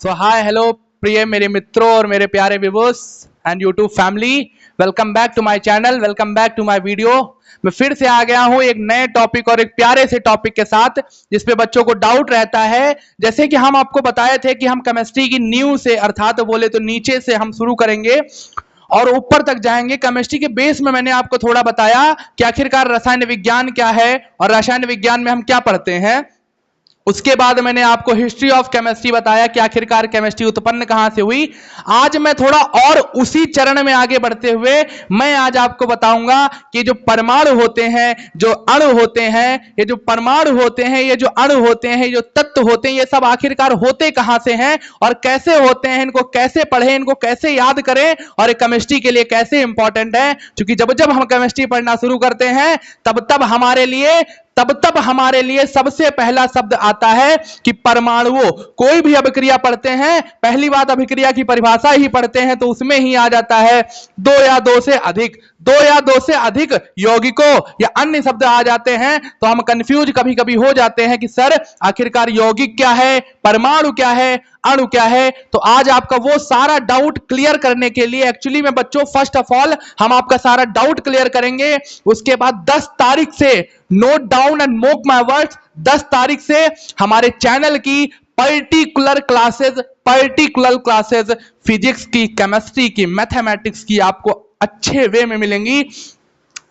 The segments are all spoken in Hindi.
सो हाय हेलो प्रिय मेरे मित्रों और मेरे प्यारे viewers and YouTube family, welcome back to my channel, welcome back to my video. मैं फिर से आ गया हूं एक नए टॉपिक और एक प्यारे से टॉपिक के साथ जिसपे बच्चों को डाउट रहता है। जैसे कि हम आपको बताए थे कि हम केमिस्ट्री की न्यू से, अर्थात बोले तो नीचे से हम शुरू करेंगे और ऊपर तक जाएंगे। केमिस्ट्री के बेस में मैंने आपको थोड़ा बताया कि आखिरकार रसायन विज्ञान क्या है और रसायन विज्ञान में हम क्या पढ़ते हैं। उसके बाद मैंने आपको हिस्ट्री ऑफ केमिस्ट्री बताया कि आखिरकार केमिस्ट्री उत्पन्न कहां से हुई। आज मैं थोड़ा और उसी चरण में आगे बढ़ते हुए मैं आज आपको बताऊंगा कि जो परमाणु होते हैं, जो अणु होते हैं, ये जो परमाणु होते हैं, ये जो अणु होते हैं, जो तत्व होते हैं, ये सब आखिरकार होते कहां से हैं और कैसे होते हैं, इनको कैसे पढ़ें, इनको कैसे याद करें और केमिस्ट्री के लिए कैसे इंपॉर्टेंट है। क्योंकि जब जब हम केमिस्ट्री पढ़ना शुरू करते हैं तब हमारे लिए सबसे पहला शब्द आता है कि परमाणुओं। कोई भी अभिक्रिया पढ़ते हैं, पहली बात अभिक्रिया की परिभाषा ही पढ़ते हैं तो उसमें ही आ जाता है दो या दो से अधिक यौगिकों या अन्य शब्द आ जाते हैं तो हम कंफ्यूज कभी कभी हो जाते हैं कि सर आखिरकार यौगिक क्या है, परमाणु क्या है, अणु क्या है। तो आज आपका वो सारा डाउट क्लियर करने के लिए एक्चुअली में बच्चों फर्स्ट ऑफ ऑल हम आपका सारा डाउट क्लियर करेंगे। उसके बाद 10 तारीख से, note down and mark my words, 10 तारीख से हमारे चैनल की पर्टिकुलर क्लासेस फिजिक्स की, केमिस्ट्री की, मैथमेटिक्स की आपको अच्छे वे में मिलेंगी।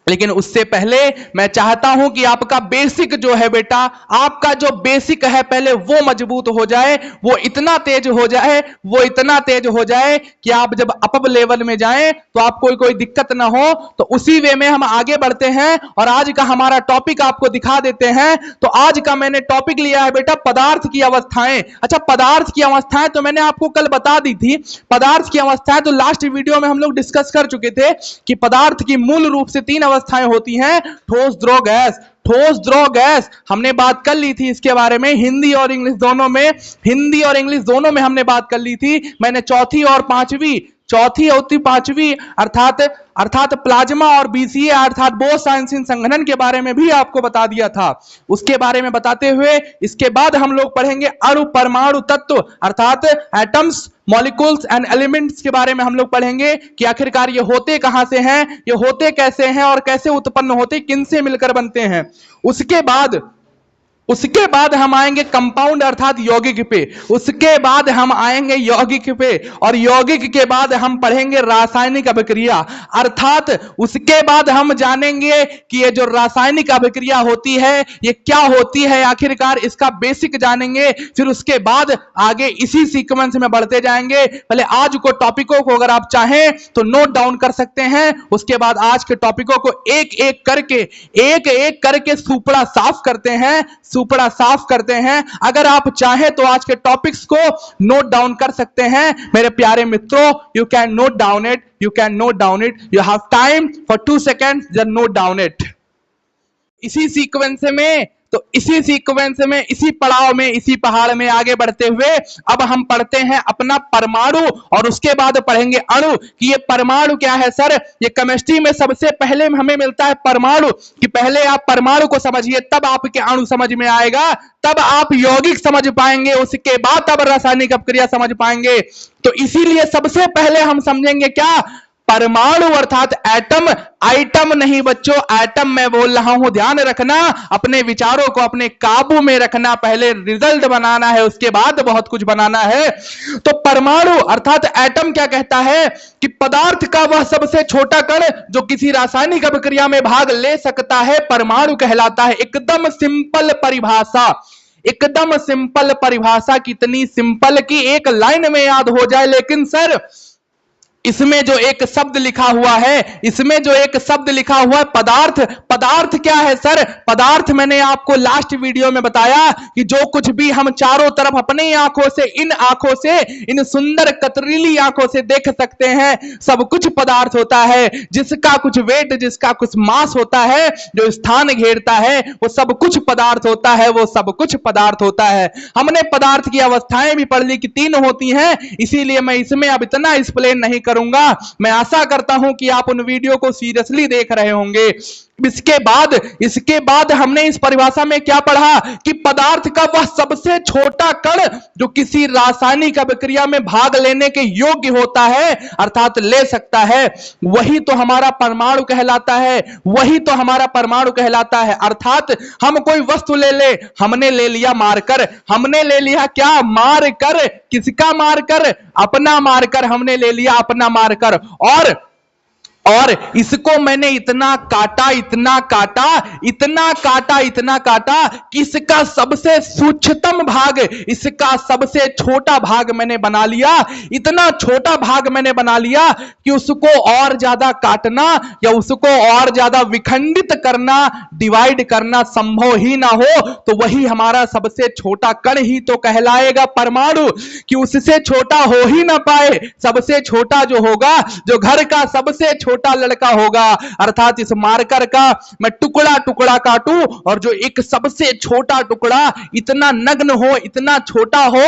लेकिन उससे पहले मैं चाहता हूं कि आपका बेसिक जो है बेटा, आपका जो बेसिक है पहले वो मजबूत हो जाए, वो इतना तेज हो जाए कि आप जब अप लेवल में जाएं तो आपको कोई दिक्कत ना हो। तो उसी वे में हम आगे बढ़ते हैं और आज का हमारा टॉपिक आपको दिखा देते हैं। तो आज का मैंने टॉपिक लिया है बेटा पदार्थ की अवस्थाएं। अच्छा, पदार्थ की अवस्थाएं तो मैंने आपको कल बता दी थी। पदार्थ की अवस्थाएं तो लास्ट वीडियो में हम लोग डिस्कस कर चुके थे कि पदार्थ की मूल रूप से 3 अवस्थाएं होती हैं, ठोस, द्रव, गैस। ठोस, द्रव, गैस हमने बात कर ली थी इसके बारे में हिंदी और इंग्लिश दोनों में हमने बात कर ली थी। मैंने चौथी और पांचवी अर्थात प्लाज्मा और बीसीए अर्थात बोस साइंसिंग संघनन के बारे में भी आपको बता दिया था। उसके बारे में बताते हुए इसके बाद हम लोग पढ़ेंगे अणु, परमाणु, तत्व अर्थात एटम्स, मॉलिक्यूल्स एंड एलिमेंट्स के बारे में हम लोग पढ़ेंगे कि आखिरकार ये होते कहां से हैं, ये होते कैसे हैं और कैसे उत्पन्न होते, किन से मिलकर बनते हैं। उसके बाद हम आएंगे कंपाउंड अर्थात यौगिक पे। उसके बाद हम आएंगे यौगिक पे और यौगिक के बाद हम पढ़ेंगे रासायनिक अभिक्रिया। अर्थात उसके बाद हम जानेंगे कि ये जो रासायनिक अभिक्रिया होती है ये क्या होती है, आखिरकार इसका बेसिक जानेंगे। फिर उसके बाद आगे इसी सीक्वेंस में बढ़ते जाएंगे। पहले आज को टॉपिकों को अगर आप चाहें तो नोट डाउन कर सकते हैं। उसके बाद आज के टॉपिकों को एक एक करके सुपड़ा साफ करते हैं। अगर आप चाहें तो आज के टॉपिक्स को नोट डाउन कर सकते हैं मेरे प्यारे मित्रों। You can note down it, you have time for 2 seconds, just note down it. इसी सीक्वेंस में, इसी पड़ाव में, इसी पहाड़ में आगे बढ़ते हुए अब हम पढ़ते हैं अपना परमाणु और उसके बाद पढ़ेंगे अणु कि ये परमाणु क्या है। सर ये केमिस्ट्री में सबसे पहले हमें मिलता है परमाणु, कि पहले आप परमाणु को समझिए तब आपके अणु समझ में आएगा, तब आप यौगिक समझ पाएंगे, उसके बाद तब रासायनिक अभिक्रिया समझ पाएंगे। तो इसीलिए सबसे पहले हम समझेंगे क्या, परमाणु अर्थात एटम। आइटम नहीं बच्चों, एटम मैं बोल रहा हूं, ध्यान रखना, अपने विचारों को अपने काबू में रखना। पहले रिजल्ट बनाना है, उसके बाद बहुत कुछ बनाना है। तो परमाणु अर्थात एटम क्या कहता है कि पदार्थ का वह सबसे छोटा कण जो किसी रासायनिक अभिक्रिया में भाग ले सकता है परमाणु कहलाता है। एकदम सिंपल परिभाषा, कितनी सिंपल कि एक लाइन में याद हो जाए। लेकिन सर इसमें जो एक शब्द लिखा हुआ है पदार्थ क्या है सर? पदार्थ मैंने आपको लास्ट वीडियो में बताया कि जो कुछ भी हम चारों तरफ अपनी आंखों से, इन सुंदर कतरीली आंखों से देख सकते हैं, सब कुछ पदार्थ होता है। जिसका कुछ वेट, जिसका कुछ मास होता है, जो स्थान घेरता है, वो सब कुछ पदार्थ होता है। हमने पदार्थ की अवस्थाएं भी पढ़ ली कि 3 होती हैं, इसीलिए मैं इसमें अब इतना एक्सप्लेन नहीं करूंगा। मैं आशा करता हूं कि आप उन वीडियो को सीरियसली देख रहे होंगे। इसके बाद हमने इस परिभाषा में क्या पढ़ा कि पदार्थ का वह सबसे छोटा कण जो किसी रासायनिक अभिक्रिया में भाग लेने के योग्य होता है, अर्थात ले सकता है, वही तो हमारा परमाणु कहलाता है, वही तो हमारा परमाणु कहलाता है। अर्थात हम कोई वस्तु ले, हमने ले लिया मारकर, हमने ले लिया क्या, मारकर। किसका मारकर? अपना मारकर, हमने ले लिया अपना मारकर। और इसको मैंने इतना काटा, इतना काटा, इतना काटा, इतना काटा कि इसका सबसे सूक्ष्मतम भाग, इसका सबसे छोटा भाग मैंने बना लिया। इतना छोटा भाग मैंने बना लिया कि उसको और ज्यादा काटना या उसको और ज्यादा विखंडित करना, डिवाइड करना संभव ही ना हो, तो वही हमारा सबसे छोटा कण ही तो कहलाएगा परमाणु। कि उससे छोटा हो ही ना पाए, सबसे छोटा जो होगा, जो घर का सबसे छोटा लड़का होगा, अर्थात इस मार्कर का मैं टुकड़ा टुकड़ा काटूं और जो एक सबसे छोटा टुकड़ा इतना नग्न हो, इतना छोटा हो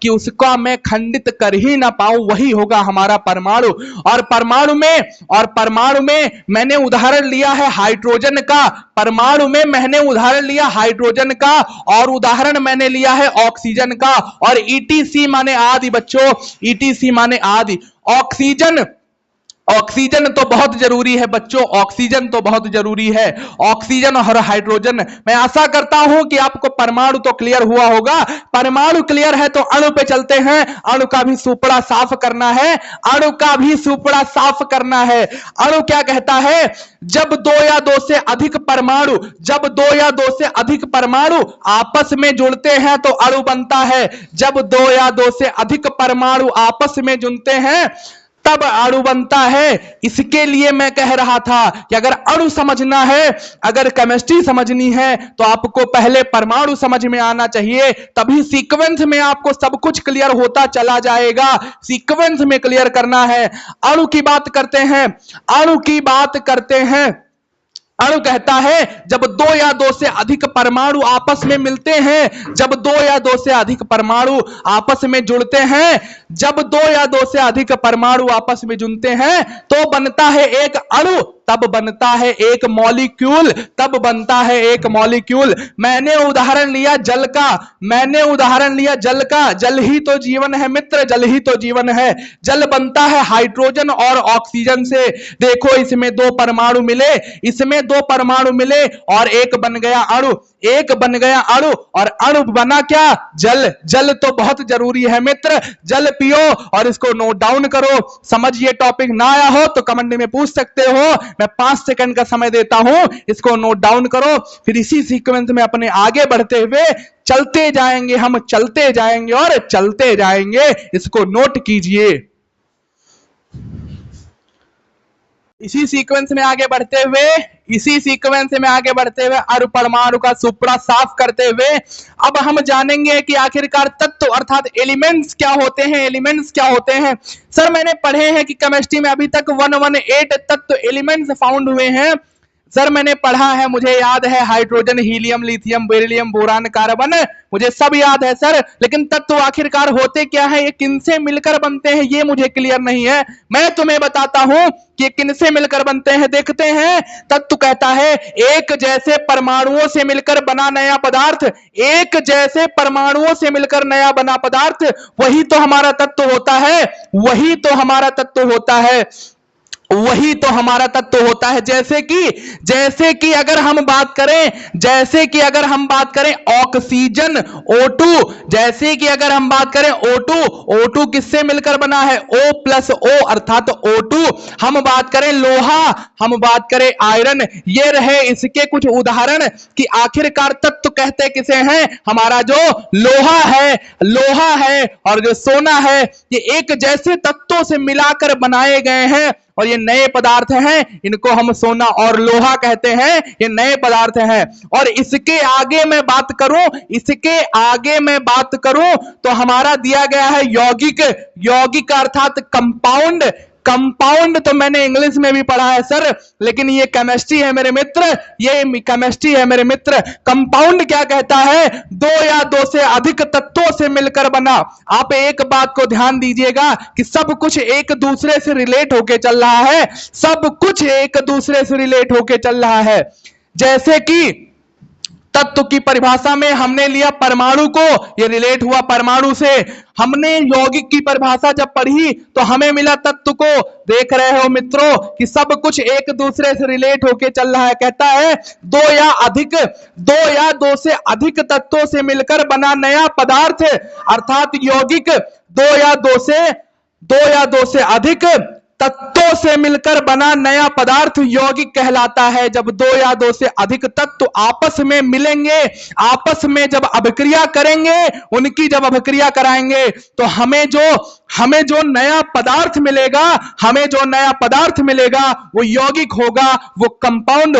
कि उसका मैं खंडित कर ही ना पाऊं, वही होगा हमारा परमाणु। और परमाणु में मैंने उदाहरण लिया है हाइड्रोजन का, परमाणु में मैंने उदाहरण लिया हाइड्रोजन का, और उदाहरण मैंने लिया है ऑक्सीजन का। और ईटीसी माने आदि बच्चों, ईटीसी माने आदि। ऑक्सीजन तो बहुत जरूरी है बच्चों, ऑक्सीजन तो बहुत जरूरी है, ऑक्सीजन और हाइड्रोजन। मैं आशा करता हूं कि आपको परमाणु तो क्लियर हुआ होगा। परमाणु क्लियर है तो अणु पे चलते हैं। अणु का भी सुपड़ा साफ करना है, अणु का भी सुपड़ा साफ करना है। अणु क्या कहता है? जब दो या दो से अधिक परमाणु आपस में जुड़ते हैं तो अणु बनता है। जब दो या दो से अधिक परमाणु आपस में जुड़ते हैं तब अणु बनता है। इसके लिए मैं कह रहा था कि अगर अणु समझना है, अगर केमिस्ट्री समझनी है, तो आपको पहले परमाणु समझ में आना चाहिए, तभी सीक्वेंस में आपको सब कुछ क्लियर होता चला जाएगा। सीक्वेंस में क्लियर करना है। अणु की बात करते हैं। अणु कहता है जब दो या दो से अधिक परमाणु आपस में मिलते हैं, जब दो या दो से अधिक परमाणु आपस में जुड़ते हैं, जब दो या दो से अधिक परमाणु आपस में जुड़ते हैं तो बनता है एक अणु, तब बनता है एक मॉलिक्यूल, तब बनता है एक मॉलिक्यूल। मैंने उदाहरण लिया जल का, जल ही तो जीवन है मित्र, जल ही तो जीवन है। जल बनता है हाइड्रोजन और ऑक्सीजन से। देखो इसमें दो परमाणु मिले और एक बन गया अणु, और अणु बना क्या? जल। जल तो बहुत जरूरी है मित्र, जल पियो और इसको नोट डाउन करो। समझ ये टॉपिक ना आया हो तो कमेंट में पूछ सकते हो, मैं 5 सेकंड का समय देता हूं, इसको नोट डाउन करो। फिर इसी सीक्वेंस में अपने आगे बढ़ते हुए चलते जाएंगे, हम चलते जाएंगे और चलते जाएंगे। इसको नोट कीजिए। इसी सीक्वेंस में आगे बढ़ते हुए अणु परमाणु का सुपड़ा साफ करते हुए अब हम जानेंगे कि आखिरकार तत्व अर्थात एलिमेंट्स क्या होते हैं। सर मैंने पढ़े हैं कि केमिस्ट्री में अभी तक 118 तत्व एलिमेंट्स फाउंड हुए हैं। सर मैंने पढ़ा है, मुझे याद है, hydrogen, helium, lithium, beryllium, boron, carbon, मुझे सब याद है सर। लेकिन तत्व आखिरकार होते क्या है, ये किनसे मिलकर बनते हैं, ये मुझे क्लियर नहीं है। मैं तुम्हें बताता हूं कि किनसे मिलकर बनते हैं। देखते हैं। तत्व कहता है एक जैसे परमाणुओं से मिलकर बना नया पदार्थ, एक जैसे परमाणुओं से मिलकर नया बना पदार्थ, वही तो हमारा तत्व होता है, वही तो हमारा तत्व होता है, वही तो हमारा तत्व होता है। जैसे कि अगर हम बात करें ऑक्सीजन O2, जैसे कि अगर हम बात करें O2 किससे मिलकर बना है? O+O अर्थात O2। हम बात करें लोहा, हम बात करें आयरन, ये रहे इसके कुछ उदाहरण कि आखिरकार तत्व कहते किसे हैं? हमारा जो लोहा है और जो सोना है, ये एक जैसे तत्वों से मिलाकर बनाए गए हैं और ये नए पदार्थ हैं, इनको हम सोना और लोहा कहते हैं, ये नए पदार्थ हैं। और इसके आगे मैं बात करूं तो हमारा दिया गया है यौगिक अर्थात कंपाउंड। कंपाउंड तो मैंने इंग्लिश में भी पढ़ा है सर, लेकिन ये केमिस्ट्री है मेरे मित्र, ये केमिस्ट्री है मेरे मित्र। कंपाउंड क्या कहता है? दो या दो से अधिक तत्वों से मिलकर बना। आप एक बात को ध्यान दीजिएगा कि सब कुछ एक दूसरे से रिलेट होके चल रहा है, सब कुछ एक दूसरे से रिलेट होके चल रहा है। जैसे कि तत्व की परिभाषा में हमने लिया परमाणु को, ये रिलेट हुआ परमाणु से। हमने यौगिक की परिभाषा जब पढ़ी तो हमें मिला तत्व को। देख रहे हो मित्रों कि सब कुछ एक दूसरे से रिलेट होके चल रहा है। कहता है दो या दो से अधिक तत्वों से मिलकर बना नया पदार्थ, अर्थात यौगिक दो या दो से अधिक तत्वों से मिलकर बना नया पदार्थ यौगिक कहलाता है। जब दो या दो से अधिक तत्व आपस में मिलेंगे, आपस में जब अभिक्रिया करेंगे, उनकी जब अभिक्रिया कराएंगे तो हमें जो नया पदार्थ मिलेगा वो यौगिक होगा, वो कंपाउंड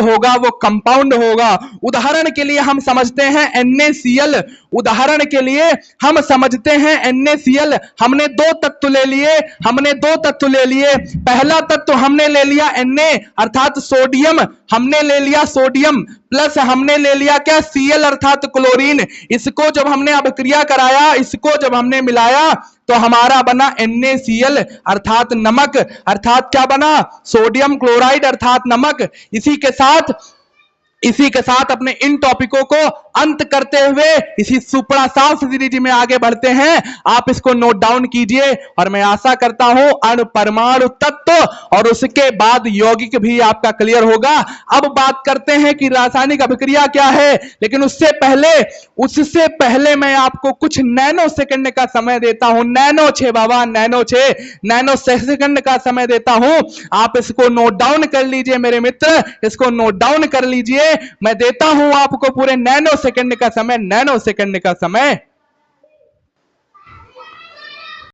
होगा। उदाहरण के लिए हम समझते हैं NaCl, उदाहरण के लिए हम समझते हैं NaCl। हमने दो तत्व ले लिए। पहला तत्व हमने ले लिया Na अर्थात सोडियम, हमने ले लिया सोडियम प्लस हमने ले लिया क्या? Cl अर्थात क्लोरीन। इसको जब हमने अभिक्रिया कराया, इसको जब हमने मिलाया तो हमारा बना NaCl अर्थात नमक, अर्थात क्या बना? सोडियम क्लोराइड अर्थात नमक। इसी के साथ अपने इन टॉपिकों को अंत करते हुए इसी सुपड़ा सीरीज में आगे बढ़ते हैं। आप इसको नोट डाउन कीजिए और मैं आशा करता हूं अणु परमाणु तत्व और उसके बाद यौगिक भी आपका क्लियर होगा। अब बात करते हैं कि रासायनिक अभिक्रिया क्या है, लेकिन उससे पहले मैं आपको कुछ नैनो सेकंड का समय देता हूं। नैनो सेकंड का समय देता हूं। आप इसको नोट डाउन कर लीजिए मेरे मित्र, इसको नोट डाउन कर लीजिए। मैं देता हूं आपको पूरे नैनो सेकंड का समय।